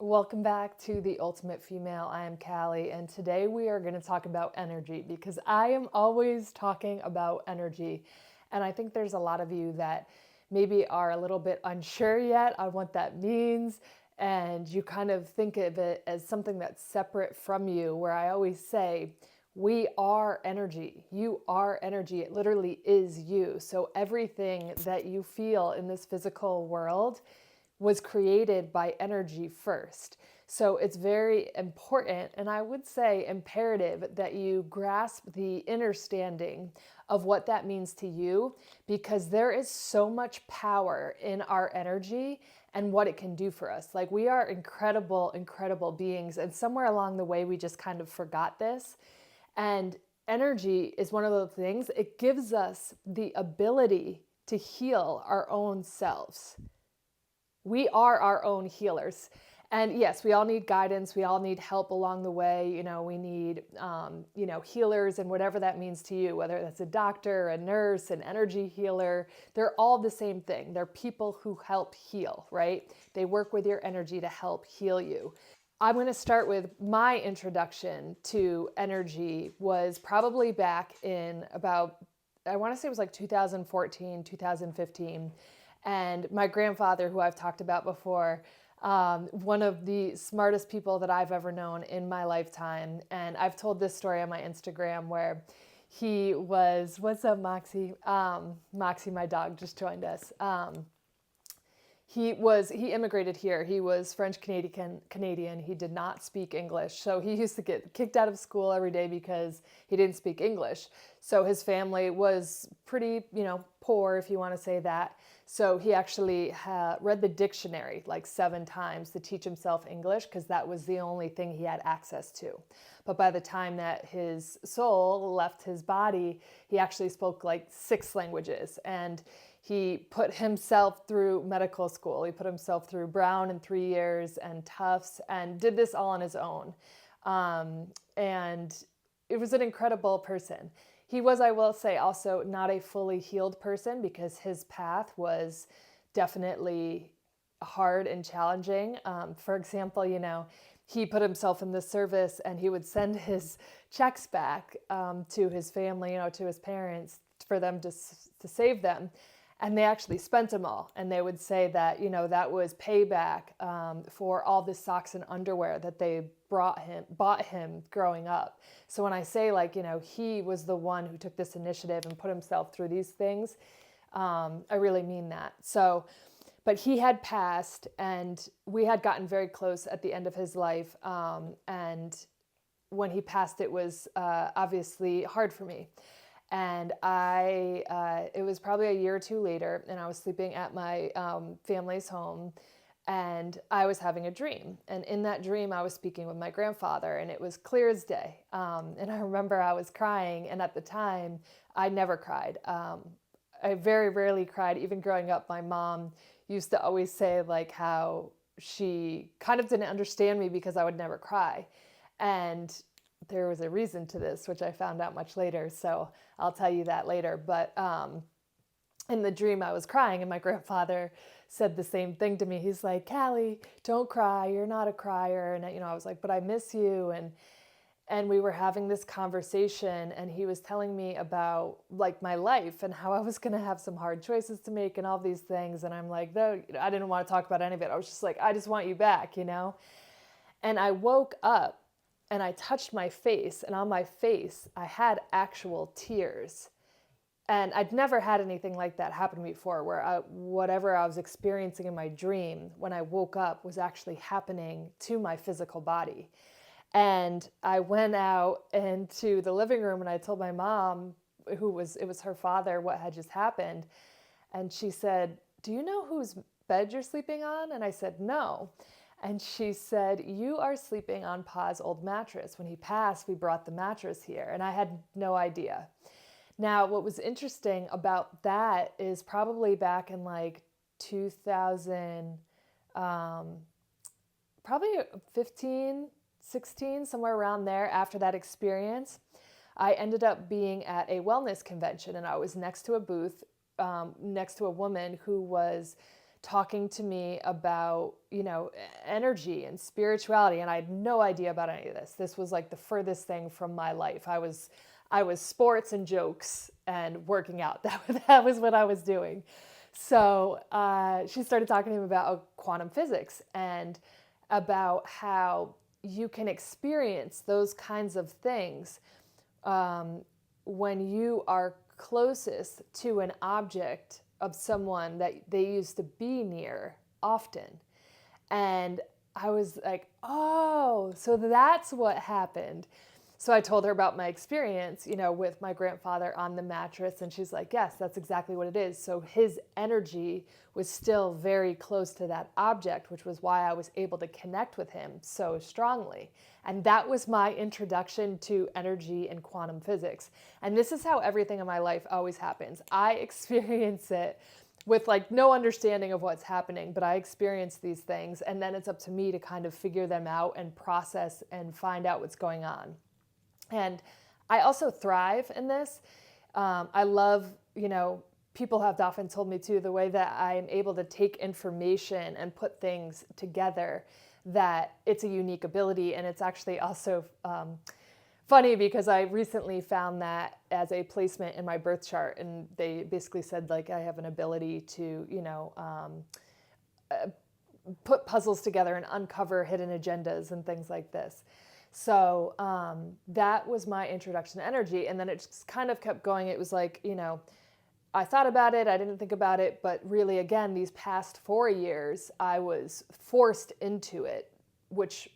Welcome back to The Ultimate Female. I am Callie, and today we are going to talk about energy because I am always talking about energy. And I think there's a lot of you that maybe are a little bit unsure yet on what that means, and you kind of think of it as something that's separate from you, where I always say, we are energy. You are energy. It literally is you. So everything that you feel in this physical world was created by energy first. So it's very important, and I would say imperative, that you grasp the understanding of what that means to you, because there is so much power in our energy and what it can do for us. Like, we are incredible, incredible beings, and somewhere along the way we just kind of forgot this. And energy is one of those things, it gives us the ability to heal our own selves. We are our own healers. And yes, we all need guidance. We all need help along the way. We need, healers, and whatever that means to you, whether that's a doctor, a nurse, an energy healer, they're all the same thing. They're people who help heal, right? They work with your energy to help heal you. I'm going to start with my introduction to energy was probably back in about, I want to say it was like 2014, 2015. And my grandfather, who I've talked about before, one of the smartest people that I've ever known in my lifetime. And I've told this story on my Instagram where he was, what's up, Moxie? Moxie, my dog, just joined us. He immigrated here. He was French Canadian. He did not speak English. So he used to get kicked out of school every day because he didn't speak English. So his family was pretty, poor, if you want to say that. So he actually read the dictionary like 7 times to teach himself English, because that was the only thing he had access to. But by the time that his soul left his body, he actually spoke like 6 languages. And he put himself through medical school. He put himself through Brown in 3 years and Tufts, and did this all on his own. And it was an incredible person. He was, I will say, also not a fully healed person, because his path was definitely hard and challenging. For example, he put himself in the service, and he would send his checks back to his family, to his parents, for them to save them. And they actually spent them all. And they would say that, that was payback for all the socks and underwear that they bought him growing up. So when I say, he was the one who took this initiative and put himself through these things, I really mean that. So, but he had passed, and we had gotten very close at the end of his life. And when he passed, it was obviously hard for me. And it was probably a year or 2 later, and I was sleeping at my family's home, and I was having a dream. And in that dream, I was speaking with my grandfather, and it was clear as day. And I remember I was crying, and at the time, I never cried. I very rarely cried. Even growing up, my mom used to always say how she kind of didn't understand me because I would never cry. And there was a reason to this, which I found out much later, so I'll tell you that later. But in the dream, I was crying, and my grandfather said the same thing to me. He's like, "Callie, don't cry. You're not a crier." And I was like, "But I miss you." And we were having this conversation, and he was telling me about my life and how I was going to have some hard choices to make and all these things. And I'm like, no, I didn't want to talk about any of it. I was just like, I just want you back, And I woke up, and I touched my face, and on my face, I had actual tears. And I'd never had anything like that happen to me before, where whatever I was experiencing in my dream when I woke up was actually happening to my physical body. And I went out into the living room, and I told my mom, it was her father, what had just happened. And she said, "Do you know whose bed you're sleeping on?" And I said, "No." And she said, "You are sleeping on Pa's old mattress. When he passed, we brought the mattress here." And I had no idea. Now, what was interesting about that is probably back in 2000, probably 15, 16, somewhere around there, after that experience, I ended up being at a wellness convention, and I was next to a booth, next to a woman who was talking to me about, energy and spirituality. And I had no idea about any of this. This was like the furthest thing from my life. I was sports and jokes and working out. That was what I was doing. So she started talking to him about quantum physics and about how you can experience those kinds of things when you are closest to an object of someone that they used to be near often. And I was like, oh, so that's what happened. So I told her about my experience, with my grandfather on the mattress. And she's like, yes, that's exactly what it is. So his energy was still very close to that object, which was why I was able to connect with him so strongly. And that was my introduction to energy and quantum physics. And this is how everything in my life always happens. I experience it with like no understanding of what's happening, but I experience these things. And then it's up to me to kind of figure them out and process and find out what's going on. And I also thrive in this. I love, people have often told me too, the way that I am able to take information and put things together, that it's a unique ability. And it's actually also funny because I recently found that as a placement in my birth chart. And they basically said, like, I have an ability to, put puzzles together and uncover hidden agendas and things like this. So that was my introduction to energy. And then it just kind of kept going. It was like, I thought about it, I didn't think about it, but really, again, these past 4 years, I was forced into it, which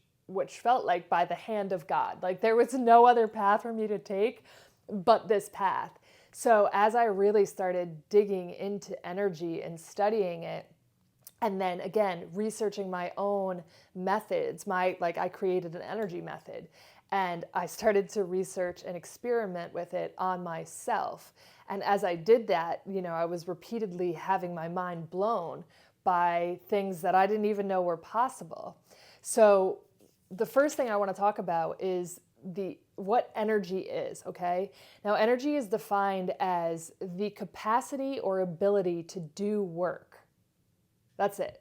felt like by the hand of God. Like there was no other path for me to take but this path. So as I really started digging into energy and studying it, and then again, researching my own methods, I created an energy method, and I started to research and experiment with it on myself. And as I did that, I was repeatedly having my mind blown by things that I didn't even know were possible. So the first thing I want to talk about is what energy is, okay? Now, energy is defined as the capacity or ability to do work. That's it.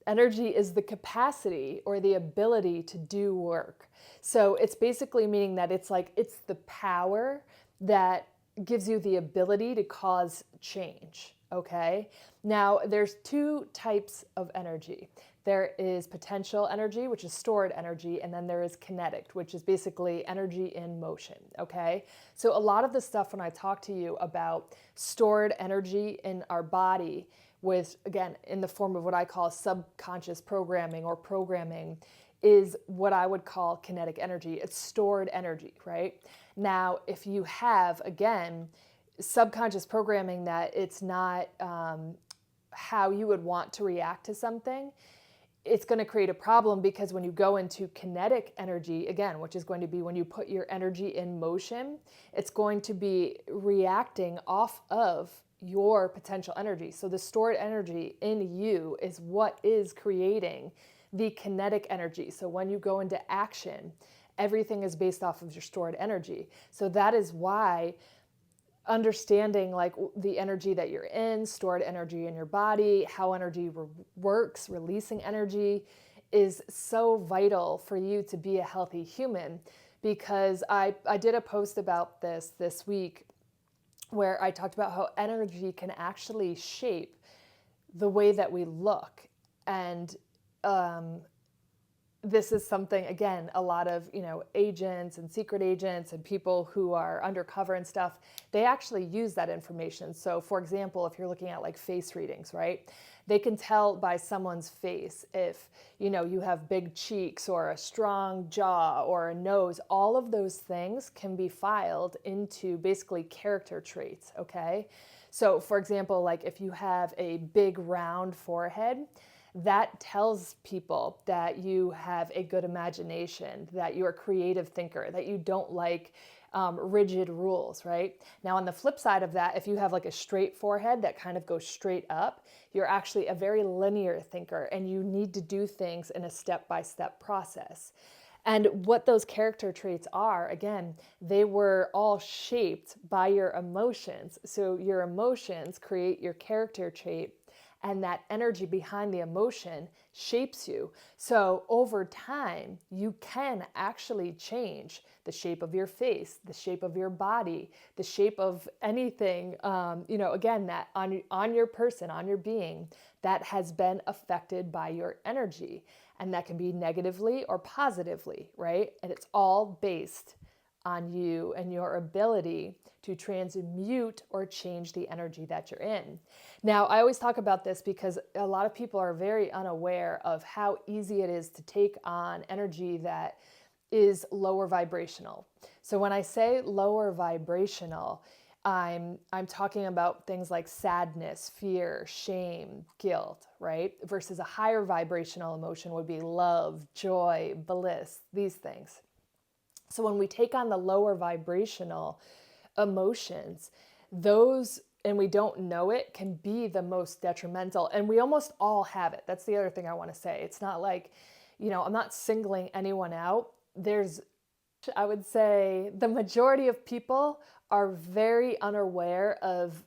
Energy is the capacity or the ability to do work. So it's basically meaning that it's the power that gives you the ability to cause change, okay? Now, there's two types of energy. There is potential energy, which is stored energy, and then there is kinetic, which is basically energy in motion, okay? So a lot of the stuff when I talk to you about stored energy in our body with, again, in the form of what I call subconscious programming or programming, is what I would call kinetic energy. It's stored energy, right? Now, if you have, again, subconscious programming that it's not how you would want to react to something, it's going to create a problem, because when you go into kinetic energy, again, which is going to be when you put your energy in motion, it's going to be reacting off of your potential energy. So the stored energy in you is what is creating the kinetic energy. So when you go into action, everything is based off of your stored energy. So that is why understanding like the energy that you're in, stored energy in your body, how energy works, releasing energy is so vital for you to be a healthy human. Because I did a post about this week where I talked about how energy can actually shape the way that we look. And this is something, again, a lot of, agents and secret agents and people who are undercover and stuff, they actually use that information. So for example, if you're looking at like face readings, right? They can tell by someone's face if, you have big cheeks or a strong jaw or a nose. All of those things can be filed into basically character traits, okay? So for example, like if you have a big round forehead, that tells people that you have a good imagination, that you're a creative thinker, that you don't like rigid rules, right? Now, on the flip side of that, if you have like a straight forehead that kind of goes straight up, you're actually a very linear thinker, and you need to do things in a step-by-step process. And what those character traits are, again, they were all shaped by your emotions. So your emotions create your character trait, and that energy behind the emotion shapes you. So over time, you can actually change the shape of your face, the shape of your body, the shape of anything, again, that on your person, on your being, that has been affected by your energy. And that can be negatively or positively, right? And it's all based on you and your ability to transmute or change the energy that you're in. Now, I always talk about this because a lot of people are very unaware of how easy it is to take on energy that is lower vibrational. So when I say lower vibrational, I'm talking about things like sadness, fear, shame, guilt, right? Versus a higher vibrational emotion would be love, joy, bliss, these things. So when we take on the lower vibrational emotions, those, and we don't know it, can be the most detrimental. And we almost all have it. That's the other thing I want to say. It's not like, I'm not singling anyone out. I would say the majority of people are very unaware of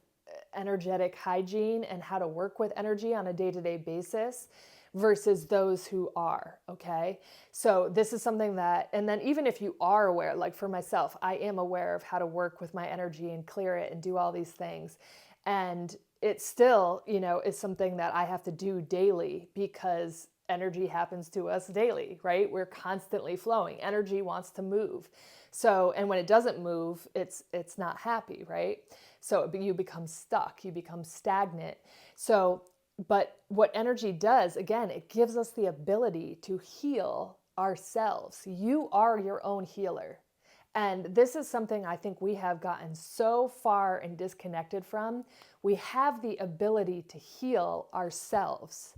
energetic hygiene and how to work with energy on a day-to-day basis versus those who are, okay? So this is something that, and then even if you are aware, like for myself, I am aware of how to work with my energy and clear it and do all these things. And it still, is something that I have to do daily because energy happens to us daily, right? We're constantly flowing. Energy wants to move. So, and when it doesn't move, it's not happy, right? So you become stuck, you become stagnant. So, but what energy does, again, it gives us the ability to heal ourselves. You are your own healer. And this is something I think we have gotten so far and disconnected from. We have the ability to heal ourselves.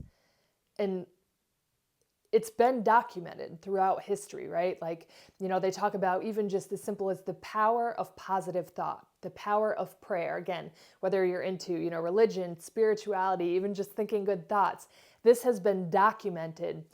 And it's been documented throughout history, right? Like, they talk about even just as simple as the power of positive thought, the power of prayer. Again, whether you're into, religion, spirituality, even just thinking good thoughts, this has been documented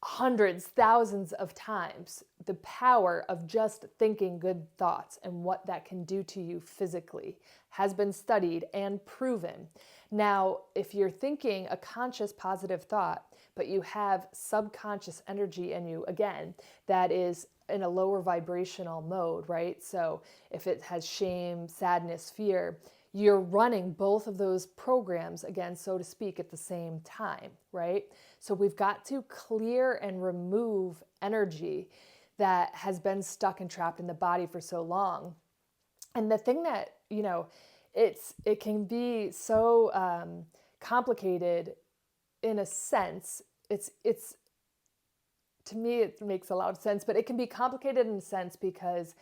hundreds, thousands of times, the power of just thinking good thoughts and what that can do to you physically has been studied and proven. Now, if you're thinking a conscious positive thought, but you have subconscious energy in you, again, that is in a lower vibrational mode, right? So if it has shame, sadness, fear, you're running both of those programs, again, so to speak, at the same time, right? So we've got to clear and remove energy that has been stuck and trapped in the body for so long. And the thing that, it can be so complicated in a sense. It's to me, it makes a lot of sense, but it can be complicated in a sense because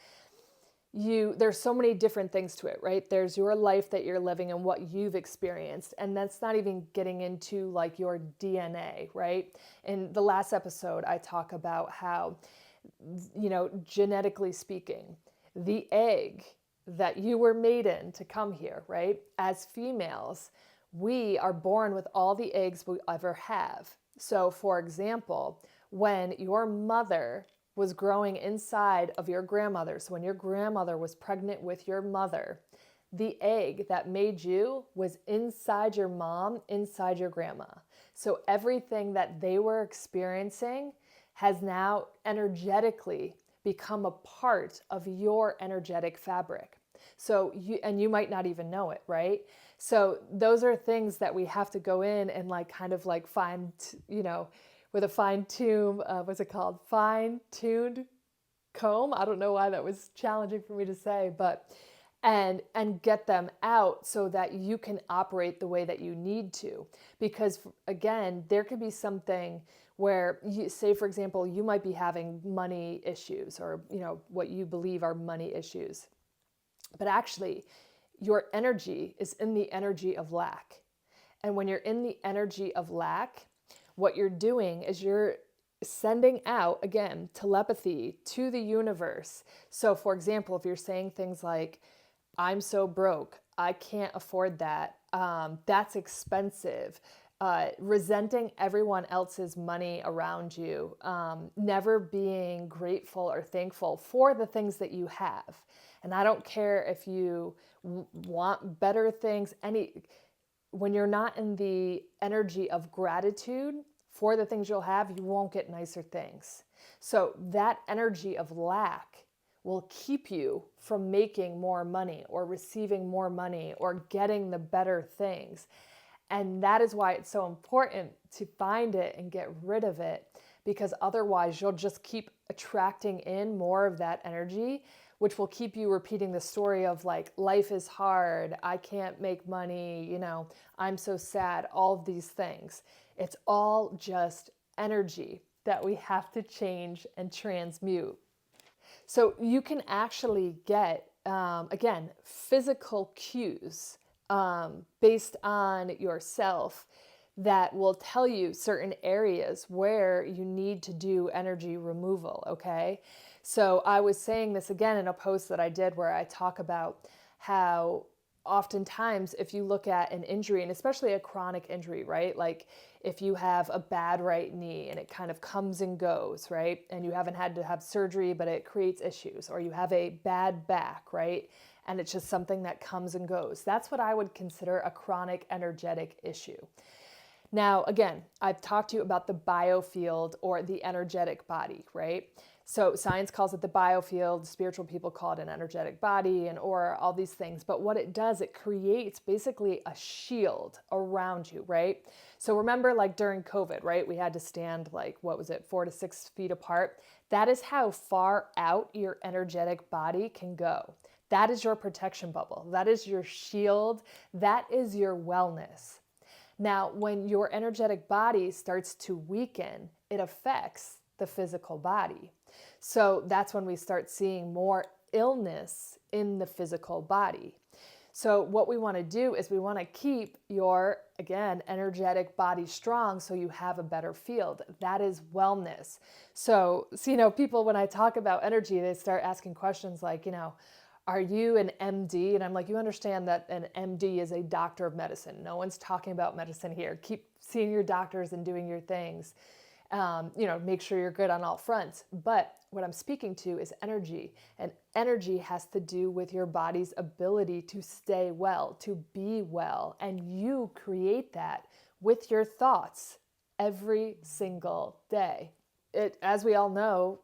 there's so many different things to it, right? There's your life that you're living and what you've experienced. And that's not even getting into like your DNA, right? In the last episode, I talk about how, genetically speaking, the egg that you were made in to come here, right? As females, we are born with all the eggs we ever have. So for example, when your mother was growing inside of your grandmother, so when your grandmother was pregnant with your mother, the egg that made you was inside your mom, inside your grandma. So everything that they were experiencing has now energetically become a part of your energetic fabric. So you might not even know it, right? So those are things that we have to go in and find, with a fine-tuned, fine-tuned comb. I don't know why that was challenging for me to say, but and get them out so that you can operate the way that you need to. Because again, there could be something where say, for example, you might be having money issues or, what you believe are money issues. But actually, your energy is in the energy of lack. And when you're in the energy of lack, what you're doing is you're sending out, again, telepathy to the universe. So for example, if you're saying things like, I'm so broke, I can't afford that, that's expensive, resenting everyone else's money around you, never being grateful or thankful for the things that you have. And I don't care if you want better things, when you're not in the energy of gratitude for the things you'll have, you won't get nicer things. So that energy of lack will keep you from making more money or receiving more money or getting the better things. And that is why it's so important to find it and get rid of it, because otherwise you'll just keep attracting in more of that energy, which will keep you repeating the story of like, life is hard, I can't make money, I'm so sad, all of these things. It's all just energy that we have to change and transmute. So you can actually get, again, physical cues based on yourself that will tell you certain areas where you need to do energy removal, okay? So I was saying this again in a post that I did where I talk about how oftentimes if you look at an injury, and especially a chronic injury, right? Like if you have a bad right knee and it kind of comes and goes, right? And you haven't had to have surgery, but it creates issues, or you have a bad back, right? And it's just something that comes and goes. That's what I would consider a chronic energetic issue. Now, again, I've talked to you about the biofield or the energetic body, right? So science calls it the biofield, spiritual people call it an energetic body and aura, all these things. But what it does, it creates basically a shield around you, right? So remember like during COVID, right? We had to stand like, 4 to 6 feet apart. That is how far out your energetic body can go. That is your protection bubble. That is your shield. That is your wellness. Now, when your energetic body starts to weaken, it affects the physical body. So that's when we start seeing more illness in the physical body. So what we want to do is we want to keep your, again, energetic body strong so you have a better field. That is wellness. So people, when I talk about energy, they start asking questions like, are you an MD? And I'm like, you understand that an MD is a doctor of medicine. No one's talking about medicine here. Keep seeing your doctors and doing your things. Make sure you're good on all fronts. But what I'm speaking to is energy. And energy has to do with your body's ability to stay well, to be well. And you create that with your thoughts every single day. As we all know,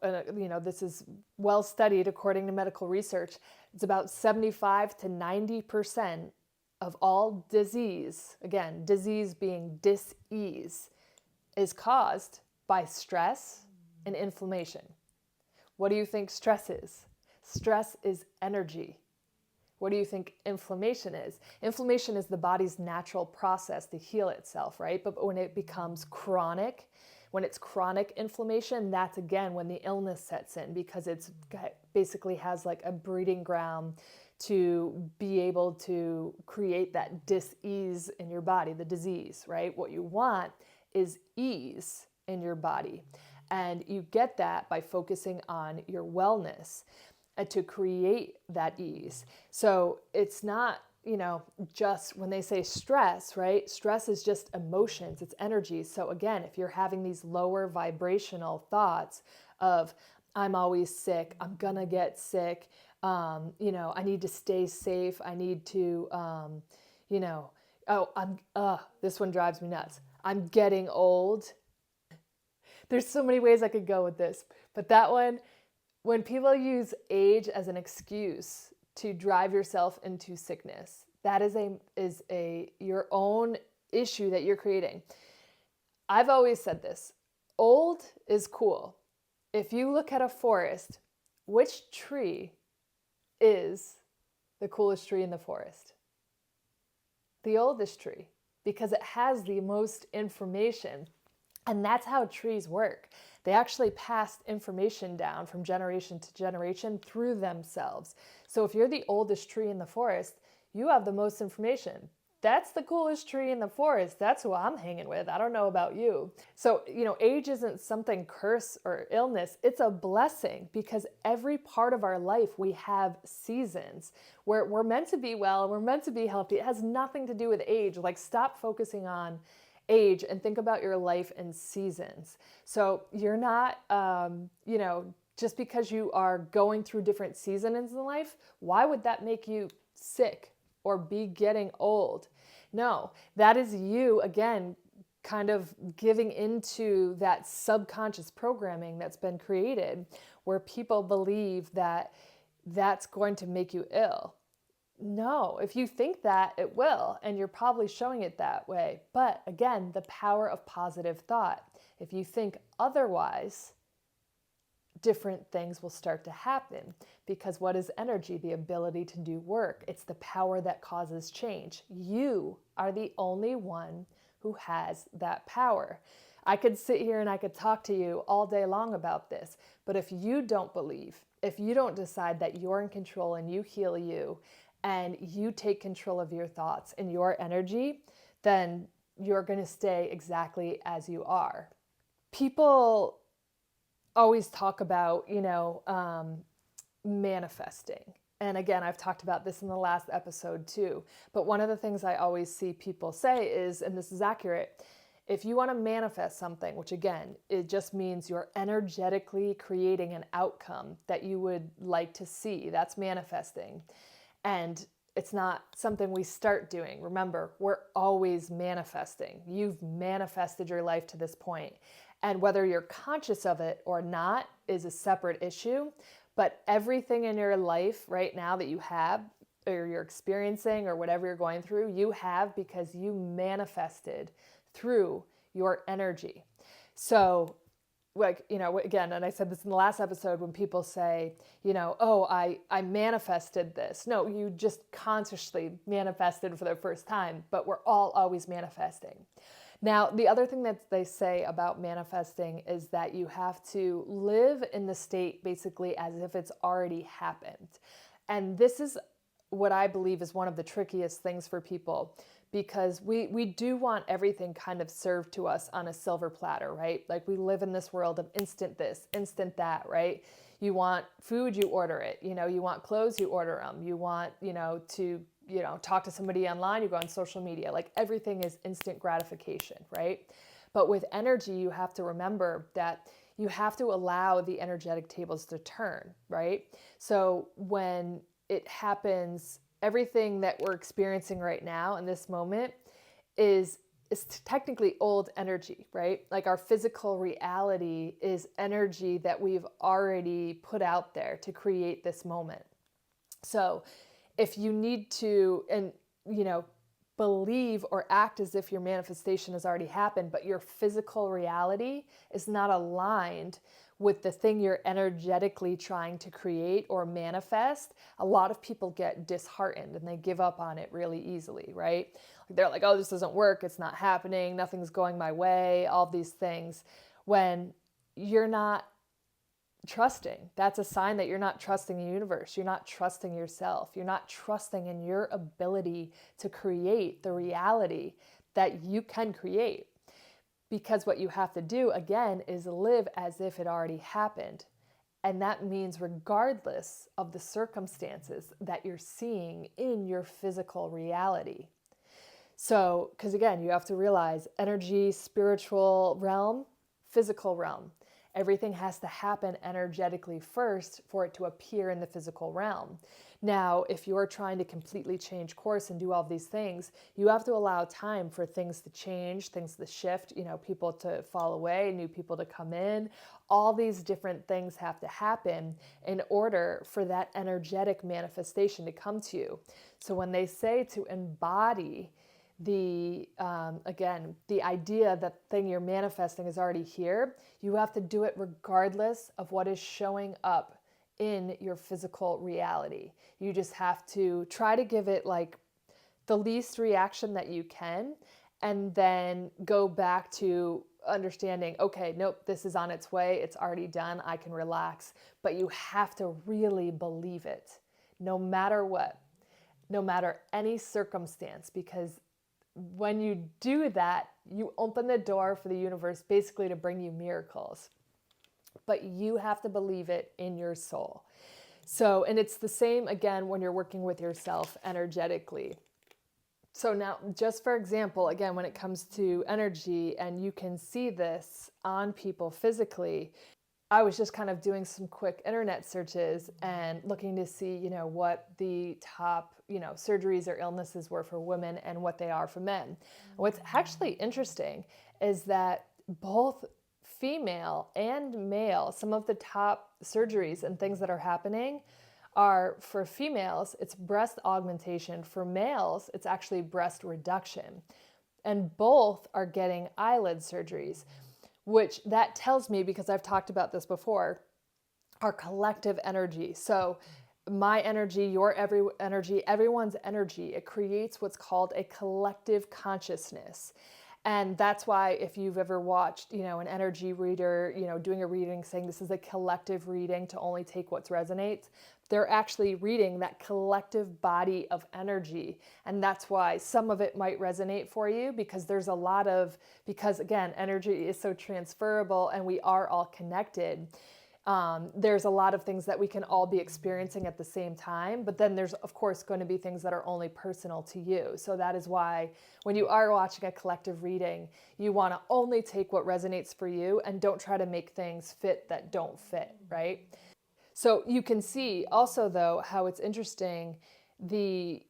this is well studied according to medical research, it's about 75 to 90% of all disease, again, disease being dis-ease, is caused by stress and inflammation. What do you think stress is? Stress is energy. What do you think inflammation is? Inflammation is the body's natural process to heal itself, right? But when it becomes chronic, when it's chronic inflammation, that's again when the illness sets in, because it's basically has like a breeding ground to be able to create that dis-ease in your body, the disease, right? What you want is ease in your body. And you get that by focusing on your wellness to create that ease. So it's not, just when they say stress, right? Stress is just emotions, it's energy. So again, if you're having these lower vibrational thoughts of, I'm always sick, I'm gonna get sick, I need to stay safe, I need to, this one drives me nuts. I'm getting old. There's so many ways I could go with this, but that one, when people use age as an excuse to drive yourself into sickness, that is your own issue that you're creating. I've always said this, old is cool. If you look at a forest, which tree is the coolest tree in the forest? The oldest tree, because it has the most information. And that's how trees work. They actually pass information down from generation to generation through themselves. So if you're the oldest tree in the forest, you have the most information. That's the coolest tree in the forest. That's who I'm hanging with. I don't know about you. So, age isn't something curse or illness. It's a blessing, because every part of our life, we have seasons where we're meant to be well, we're meant to be healthy. It has nothing to do with age. Like, stop focusing on age and think about your life in seasons. So you're not, just because you are going through different seasons in life, why would that make you sick or be getting old? No, that is you, again, kind of giving into that subconscious programming that's been created where people believe that that's going to make you ill. No, if you think that, it will, and you're probably showing it that way. But again, the power of positive thought. If you think otherwise, different things will start to happen, because what is energy? The ability to do work. It's the power that causes change. You are the only one who has that power. I could sit here and I could talk to you all day long about this, but if you don't believe, if you don't decide that you're in control and you heal you and you take control of your thoughts and your energy, then you're going to stay exactly as you are. People always talk about, manifesting. And again, I've talked about this in the last episode too. But one of the things I always see people say is, and this is accurate, if you want to manifest something, which again, it just means you're energetically creating an outcome that you would like to see, that's manifesting. And it's not something we start doing. Remember, we're always manifesting. You've manifested your life to this point. And whether you're conscious of it or not is a separate issue. But everything in your life right now that you have, or you're experiencing, or whatever you're going through, you have because you manifested through your energy. So, again, and I said this in the last episode, when people say, oh, I manifested this. No, you just consciously manifested for the first time, but we're all always manifesting. Now, the other thing that they say about manifesting is that you have to live in the state basically as if it's already happened. And this is what I believe is one of the trickiest things for people, because we do want everything kind of served to us on a silver platter, right? Like, we live in this world of instant this, instant that, right? You want food, you order it. You want clothes, you order them. You want, to talk to somebody online, you go on social media. Like, everything is instant gratification, right? But with energy, you have to remember that you have to allow the energetic tables to turn, right? So when it happens, everything that we're experiencing right now in this moment is technically old energy, right? Like, our physical reality is energy that we've already put out there to create this moment. So if you need to, believe or act as if your manifestation has already happened, but your physical reality is not aligned with the thing you're energetically trying to create or manifest, a lot of people get disheartened and they give up on it really easily, right? They're like, oh, this doesn't work, it's not happening, nothing's going my way, all these things. When you're not trusting, that's a sign that you're not trusting the universe. You're not trusting yourself. You're not trusting in your ability to create the reality that you can create. Because what you have to do, again, is live as if it already happened. And that means regardless of the circumstances that you're seeing in your physical reality. So, because again, you have to realize energy, spiritual realm, physical realm. Everything has to happen energetically first for it to appear in the physical realm. Now, if you're trying to completely change course and do all of these things, you have to allow time for things to change, things to shift, people to fall away, new people to come in. All these different things have to happen in order for that energetic manifestation to come to you. So when they say to embody the idea that thing you're manifesting is already here, you have to do it regardless of what is showing up in your physical reality. You just have to try to give it like the least reaction that you can, and then go back to understanding, okay, nope, this is on its way, it's already done, I can relax. But you have to really believe it, no matter what, no matter any circumstance, because when you do that, you open the door for the universe basically to bring you miracles. But you have to believe it in your soul. So, and it's the same again when you're working with yourself energetically. So now, just for example, again, when it comes to energy, and you can see this on people physically, I was just kind of doing some quick internet searches and looking to see, what the top, surgeries or illnesses were for women and what they are for men. And what's actually interesting is that both female and male, some of the top surgeries and things that are happening are for females, it's breast augmentation. For males, it's actually breast reduction. And both are getting eyelid surgeries, which that tells me, because I've talked about this before, our collective energy. So my energy, your energy, everyone's energy, it creates what's called a collective consciousness. And that's why if you've ever watched, an energy reader, doing a reading saying this is a collective reading to only take what resonates, they're actually reading that collective body of energy. And that's why some of it might resonate for you, because there's a lot of, because again, energy is so transferable and we are all connected. There's a lot of things that we can all be experiencing at the same time, but then there's of course going to be things that are only personal to you. So that is why when you are watching a collective reading, you want to only take what resonates for you and don't try to make things fit that don't fit, right? So you can see also though how it's interesting, the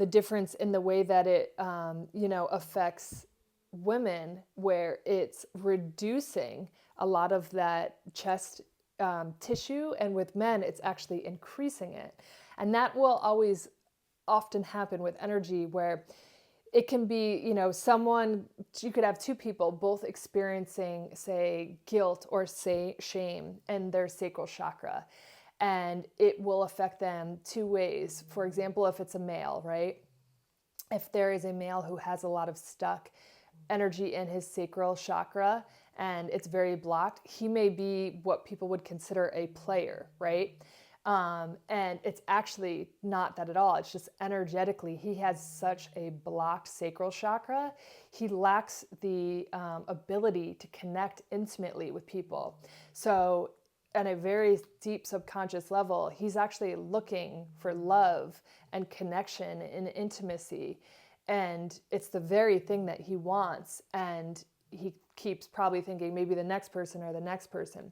difference in the way that it affects women, where it's reducing a lot of that chest tissue, and with men it's actually increasing it. And that will always often happen with energy, where it can be, you could have two people both experiencing, say, guilt or say shame in their sacral chakra, and it will affect them two ways. For example, if it's a male, right? If there is a male who has a lot of stuck energy in his sacral chakra and it's very blocked, he may be what people would consider a player, right? And it's actually not that at all. It's just energetically, he has such a blocked sacral chakra. He lacks the ability to connect intimately with people. So on a very deep subconscious level, he's actually looking for love and connection and intimacy. And it's the very thing that he wants. And he keeps probably thinking maybe the next person or the next person.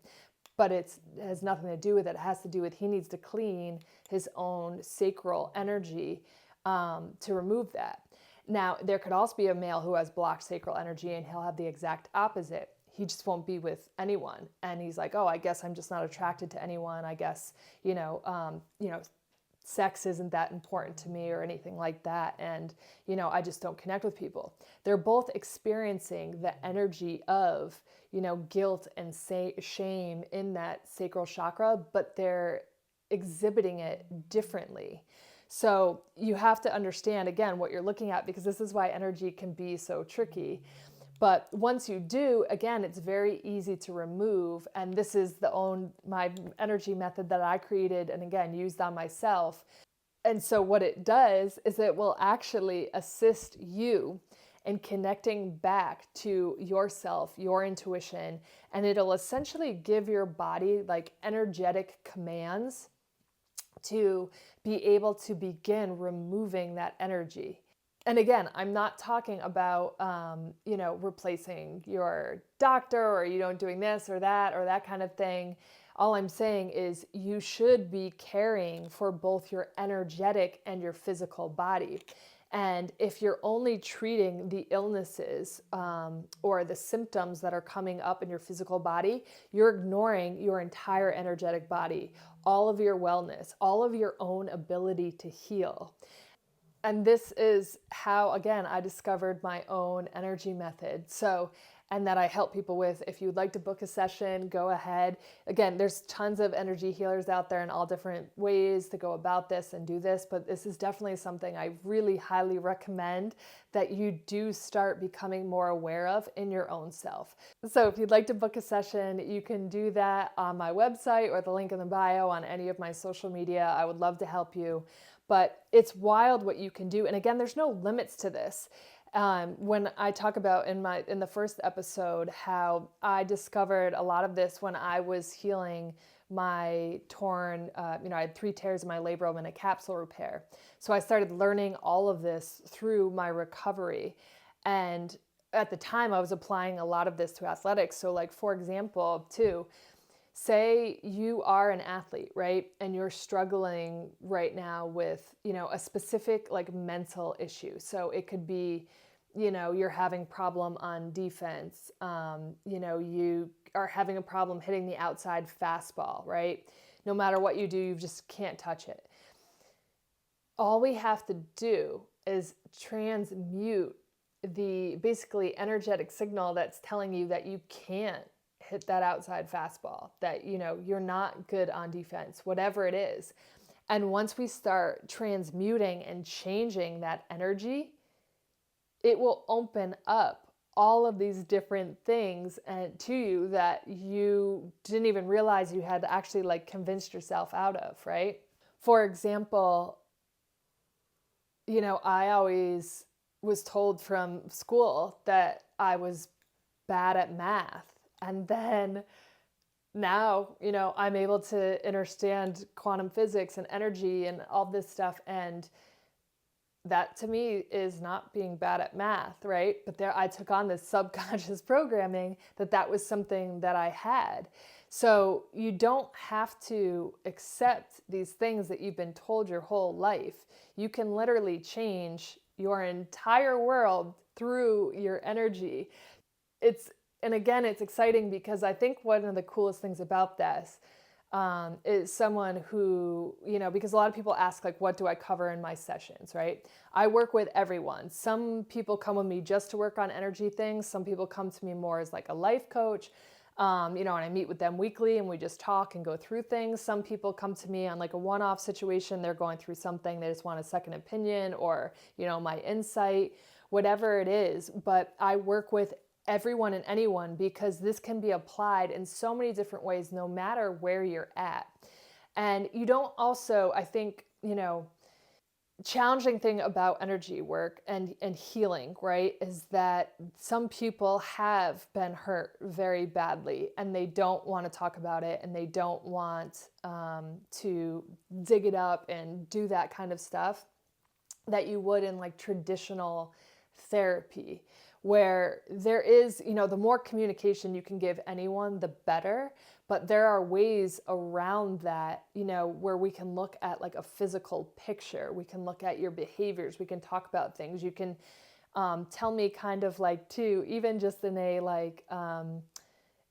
But it has nothing to do with it. It has to do with he needs to clean his own sacral energy to remove that. Now, there could also be a male who has blocked sacral energy and he'll have the exact opposite. He just won't be with anyone. And he's like, oh, I guess I'm just not attracted to anyone. I guess, sex isn't that important to me or anything like that. And, I just don't connect with people. They're both experiencing the energy of, guilt and shame in that sacral chakra, but they're exhibiting it differently. So you have to understand, again, what you're looking at, because this is why energy can be so tricky. But once you do, again, it's very easy to remove. And this is my energy method that I created and again, used on myself. And so what it does is it will actually assist you in connecting back to yourself, your intuition, and it'll essentially give your body like energetic commands to be able to begin removing that energy. And again, I'm not talking about, replacing your doctor or, doing this or that kind of thing. All I'm saying is you should be caring for both your energetic and your physical body. And if you're only treating the illnesses or the symptoms that are coming up in your physical body, you're ignoring your entire energetic body, all of your wellness, all of your own ability to heal. And this is how, again, I discovered my own energy method. And that I help people with. If you'd like to book a session, go ahead. Again, there's tons of energy healers out there and all different ways to go about this and do this, but this is definitely something I really highly recommend that you do start becoming more aware of in your own self. So if you'd like to book a session, you can do that on my website or the link in the bio on any of my social media. I would love to help you. But it's wild what you can do. And again, there's no limits to this. When I talk about in the first episode how I discovered a lot of this when I was healing my torn, I had 3 tears in my labrum and a capsule repair. So I started learning all of this through my recovery. And at the time I was applying a lot of this to athletics. So like, for example, too, Say you are an athlete, right? And you're struggling right now with, a specific like mental issue. So it could be, you're having problem on defense. You are having a problem hitting the outside fastball, right? No matter what you do, you just can't touch it. All we have to do is transmute the basically energetic signal that's telling you that you can't hit that outside fastball, that you're not good on defense, whatever it is. And once we start transmuting and changing that energy, it will open up all of these different things and to you that you didn't even realize you had actually like convinced yourself out of, right? For example, I always was told from school that I was bad at math. And then now, I'm able to understand quantum physics and energy and all this stuff. And that to me is not being bad at math, right? But there I took on this subconscious programming that was something that I had. So you don't have to accept these things that you've been told your whole life. You can literally change your entire world through your energy. And again, it's exciting because I think one of the coolest things about this is someone who, because a lot of people ask, like, what do I cover in my sessions, right? I work with everyone. Some people come with me just to work on energy things. Some people come to me more as like a life coach, and I meet with them weekly and we just talk and go through things. Some people come to me on like a one-off situation. They're going through something. They just want a second opinion or, my insight, whatever it is. But I work with everyone and anyone because this can be applied in so many different ways, no matter where you're at. And you don't also, I think, challenging thing about energy work and healing, right, is that some people have been hurt very badly and they don't want to talk about it and they don't want to dig it up and do that kind of stuff that you would in like traditional therapy, where there is, the more communication you can give anyone, the better. But there are ways around that, where we can look at like a physical picture. We can look at your behaviors. We can talk about things. You can tell me kind of like too, even just in a like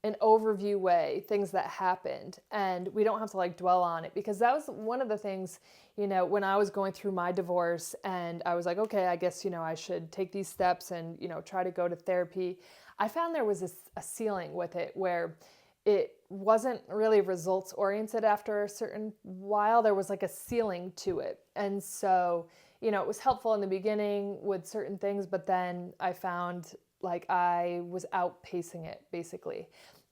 an overview way, things that happened. And we don't have to like dwell on it, because that was one of the things, when I was going through my divorce and I was like, okay, I guess, I should take these steps and, try to go to therapy. I found there was a ceiling with it where it wasn't really results oriented after a certain while. There was like a ceiling to it. And so, it was helpful in the beginning with certain things, but then I found like I was outpacing it basically.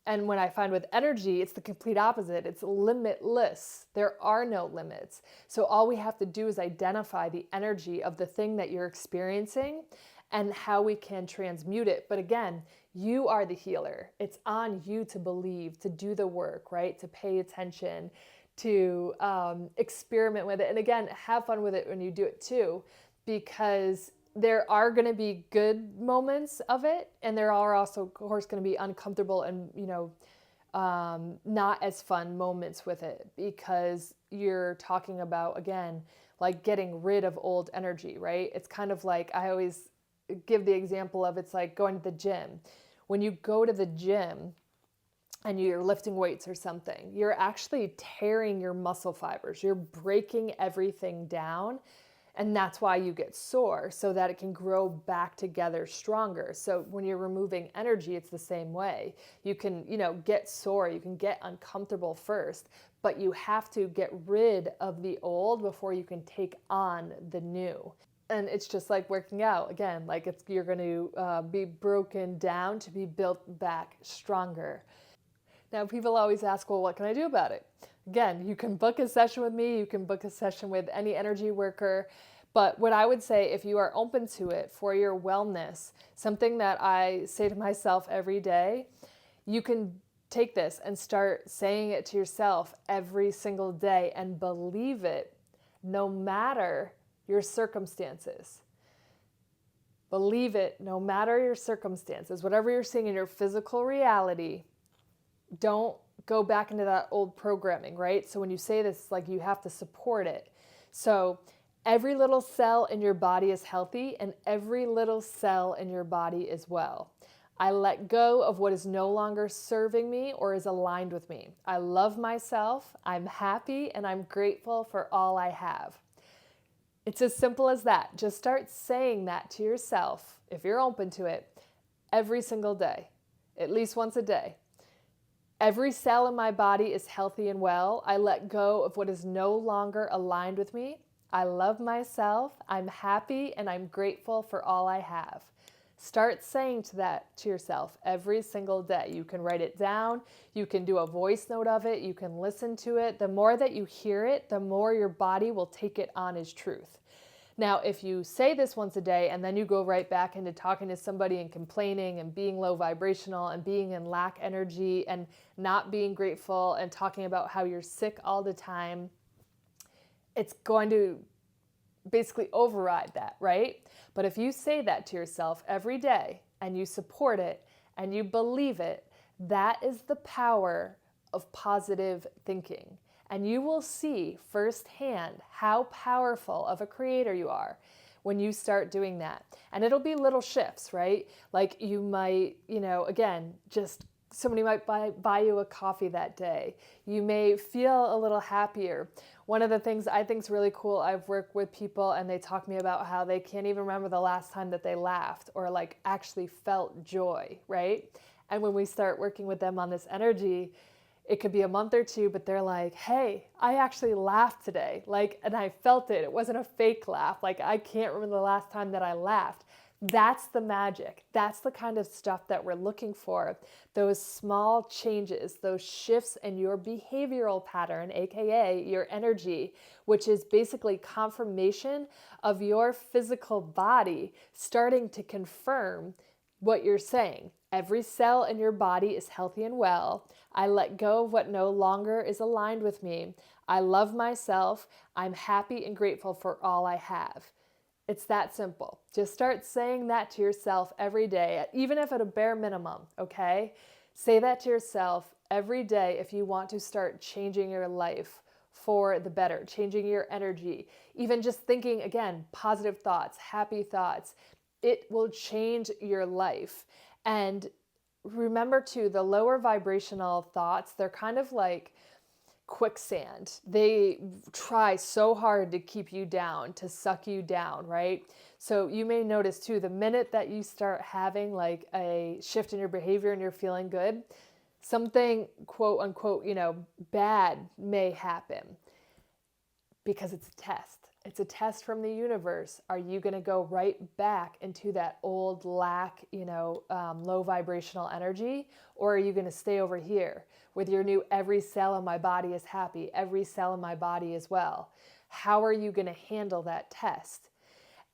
And when I find with energy, it's the complete opposite. It's limitless. There are no limits. So all we have to do is identify the energy of the thing that you're experiencing and how we can transmute it. But again, you are the healer. It's on you to believe, to do the work, right? To pay attention, to experiment with it. And again, have fun with it when you do it too, because there are going to be good moments of it, and there are also, of course, going to be uncomfortable and, not as fun moments with it, because you're talking about, again, like getting rid of old energy, right? It's kind of like, I always give the example of, it's like going to the gym. When you go to the gym and you're lifting weights or something, you're actually tearing your muscle fibers. You're breaking everything down. And that's why you get sore, so that it can grow back together stronger. So when you're removing energy, it's the same way. You can, get sore, you can get uncomfortable first, but you have to get rid of the old before you can take on the new. And it's just like working out. Again, like you're going to be broken down to be built back stronger. Now, people always ask, well, what can I do about it? Again, you can book a session with me. You can book a session with any energy worker. But what I would say, if you are open to it for your wellness, something that I say to myself every day, you can take this and start saying it to yourself every single day and believe it, no matter your circumstances. Believe it, no matter your circumstances. Whatever you're seeing in your physical reality, don't go back into that old programming, right? So when you say this, like, you have to support it. So every little cell in your body is healthy, and every little cell in your body is well. I let go of what is no longer serving me or is aligned with me. I love myself, I'm happy, and I'm grateful for all I have. It's as simple as that. Just start saying that to yourself, if you're open to it, every single day, at least once a day. Every cell in my body is healthy and well. I let go of what is no longer aligned with me. I love myself, I'm happy, and I'm grateful for all I have. Start saying that to yourself every single day. You can write it down, you can do a voice note of it, you can listen to it. The more that you hear it, the more your body will take it on as truth. Now, if you say this once a day and then you go right back into talking to somebody and complaining and being low vibrational and being in lack energy and not being grateful and talking about how you're sick all the time, it's going to basically override that, right? But if you say that to yourself every day and you support it and you believe it, that is the power of positive thinking. And you will see firsthand how powerful of a creator you are when you start doing that. And it'll be little shifts, right? Like you might, again, just somebody might buy you a coffee that day. You may feel a little happier. One of the things I think is really cool, I've worked with people and they talk to me about how they can't even remember the last time that they laughed or like actually felt joy, right? And when we start working with them on this energy, it could be a month or two, but they're like, hey, I actually laughed today. And I felt it. It wasn't a fake laugh. Like, I can't remember the last time that I laughed. That's the magic. That's the kind of stuff that we're looking for. Those small changes, those shifts in your behavioral pattern, AKA your energy, which is basically confirmation of your physical body starting to confirm what you're saying. Every cell in your body is healthy and well. I let go of what no longer is aligned with me. I love myself. I'm happy and grateful for all I have. It's that simple. Just start saying that to yourself every day, even if at a bare minimum, okay? Say that to yourself every day if you want to start changing your life for the better, changing your energy, even just thinking, again, positive thoughts, happy thoughts. It will change your life. And remember too, the lower vibrational thoughts, they're kind of like quicksand. They try so hard to keep you down, to suck you down, right? So you may notice too, the minute that you start having like a shift in your behavior and you're feeling good, something quote unquote, bad may happen because it's a test. It's a test from the universe. Are you going to go right back into that old lack, low vibrational energy? Or are you going to stay over here with your new every cell in my body is happy, every cell in my body is well? How are you going to handle that test?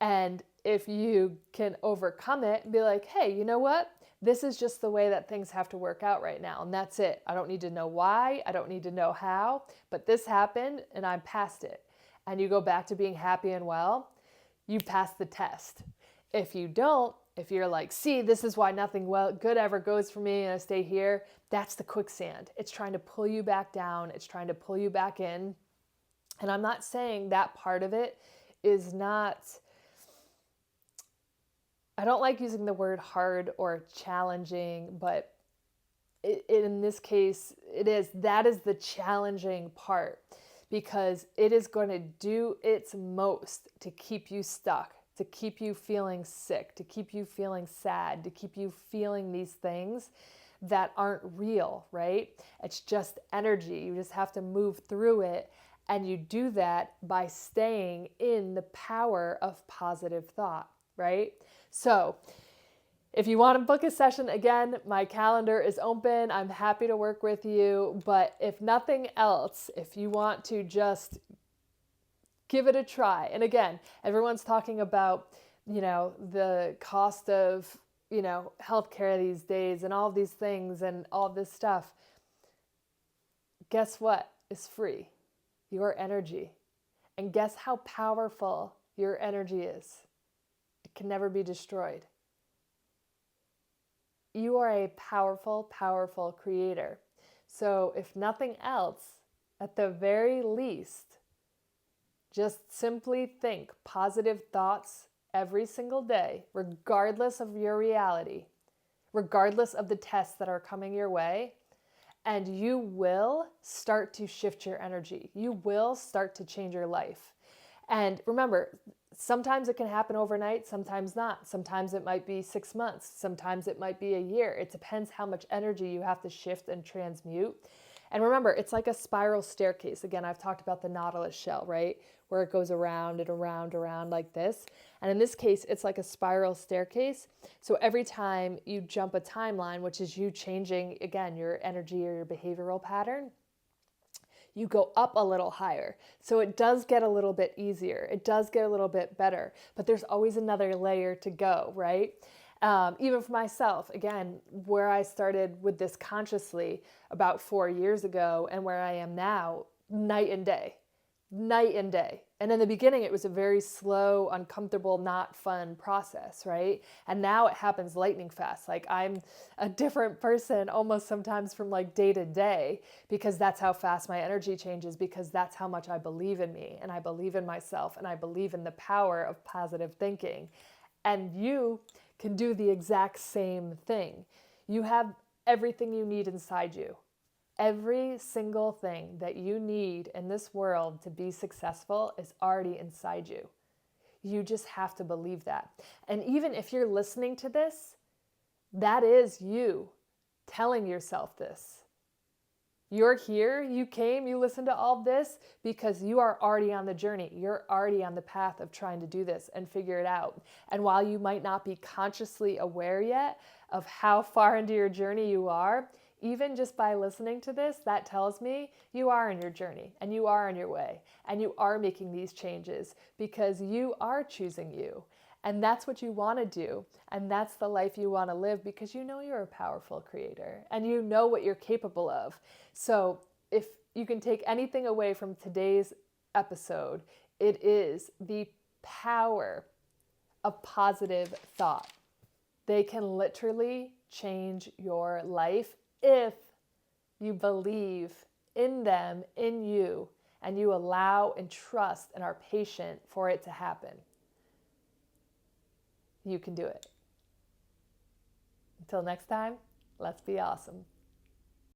And if you can overcome it and be like, hey, you know what? This is just the way that things have to work out right now. And that's it. I don't need to know why. I don't need to know how. But this happened and I'm past it. And you go back to being happy and well, you pass the test. If you don't, if you're like, see, this is why nothing good ever goes for me and I stay here, that's the quicksand. It's trying to pull you back down. It's trying to pull you back in. And I'm not saying that part of it is not, I don't like using the word hard or challenging, but in this case, that is the challenging part. Because it is going to do its most to keep you stuck, to keep you feeling sick, to keep you feeling sad, to keep you feeling these things that aren't real, right? It's just energy. You just have to move through it. And you do that by staying in the power of positive thought, right? So, if you want to book a session, again, my calendar is open. I'm happy to work with you. But if nothing else, if you want to just give it a try. And again, everyone's talking about, the cost of, healthcare these days and all these things and all this stuff. Guess what is free? Your energy. And guess how powerful your energy is? It can never be destroyed. You are a powerful, powerful creator. So if nothing else, at the very least, just simply think positive thoughts every single day, regardless of your reality, regardless of the tests that are coming your way, and you will start to shift your energy. You will start to change your life. And remember, sometimes it can happen overnight, sometimes not. Sometimes it might be 6 months, sometimes it might be a year. It depends how much energy you have to shift and transmute. And remember, it's like a spiral staircase. Again, I've talked about the Nautilus shell, right? Where it goes around and around, around like this. And in this case, it's like a spiral staircase. So every time you jump a timeline, which is you changing, again, your energy or your behavioral pattern, you go up a little higher. So it does get a little bit easier. It does get a little bit better, but there's always another layer to go, right? Even for myself, again, where I started with this consciously about 4 years ago and where I am now, night and day, night and day. And in the beginning, it was a very slow, uncomfortable, not fun process, right? And now it happens lightning fast. Like I'm a different person almost sometimes from like day to day, because that's how fast my energy changes, because that's how much I believe in me and I believe in myself and I believe in the power of positive thinking. And you can do the exact same thing. You have everything you need inside you. Every single thing that you need in this world to be successful is already inside you. You just have to believe that. And even if you're listening to this, that is you telling yourself this. You're here, you came, you listened to all this because you are already on the journey. You're already on the path of trying to do this and figure it out. And while you might not be consciously aware yet of how far into your journey you are, even just by listening to this, that tells me you are in your journey and you are on your way and you are making these changes because you are choosing you. And that's what you want to do. And that's the life you want to live because you know you're a powerful creator and you know what you're capable of. So if you can take anything away from today's episode, it is the power of positive thought. They can literally change your life if you believe in them, in you, and you allow and trust and are patient for it to happen. You can do it. Until next time, let's be awesome.